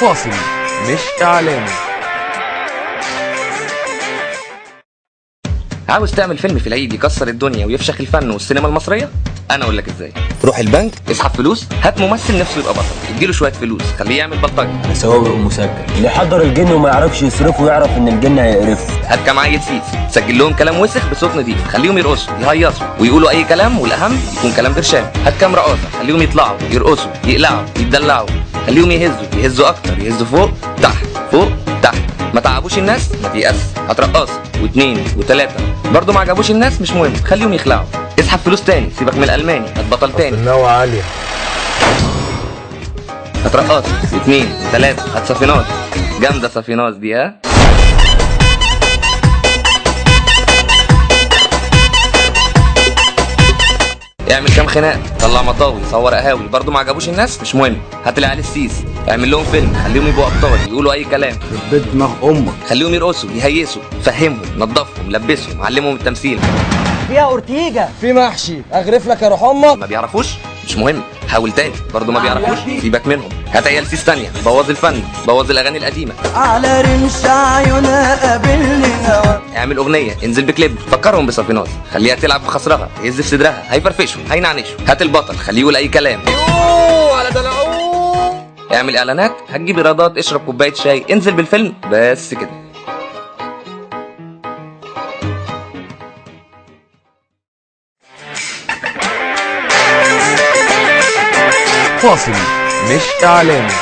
فاصل مش إعلاني. عاوز تعمل فيلم في العيد يكسر الدنيا ويفشخ الفن والسينما المصرية؟ أنا أقول لك إزاي. روح البنك، اسحب فلوس، هات ممثل نفسه يبقى بطل، اديله شوية فلوس، خليه يعمل بلطجة. سواوي ومسجل اللي حضر الجن وما يعرفش يصرفه ويعرف إن الجن هيقرفه. هات كام عيل سيس، سجل لهم كلام وسخ بصوت نضيف، خليهم يرقصوا، يهيصوا، ويقولوا أي كلام، والأهم يكون كلام برشام. هات كام رقاصة، خليهم يطلعوا، يرقصوا، يقلعوا، يتدلعوا، خليهم يهزوا أكتر، يهزوا فوق تحت فوق تحت. ما تعبوش الناس، ما تيأس. هات رقاصة واثنين وثلاثة برضه ما عجبوش الناس، مش مهم، خليهم يخلعوا. اسحب فلوس تاني، سيبك من الألماني، هات بطل تاني. النوع عالية. هات رقاصة واثنين وثلاثة، هات صفينات جامدة. صفينات دي ها. اعمل كام خناق، طلع مطاوي، صور قهاوي، برضه ما عجبوش الناس، مش مهم، هات العيال السيس، اعمل لهم فيلم، خليهم يبقوا ابطال، يقولوا اي كلام. بيت دماغ امك. خليهم يرقصوا، يهيسوا، فهمهم، نظفهم، لبسهم، علمهم التمثيل. فيها اورتيجا، في محشي اغرف لك يا روح امك. ما بيعرفوش، مش مهم، حاول تاني، برضه ما بيعرفوش، سيبك منهم. هات عيال سيس تانية، بوظ الفن، بوظ الاغاني القديمة. على رمش عيونها قابلني هوا. اعمل اغنية، انزل بكليب، فكرهم بصفينات، خليها تلعب بخصرها، تهز في صدرها، هيفرفشوا، هينعنشوا. هات البطل، خليه يقول اي كلام. على دلعوه. اعمل اعلانات، هتجيب ايرادات، اشرب كوباية شاي، انزل بالفيلم، بس كده. فاصل مش إعلاني.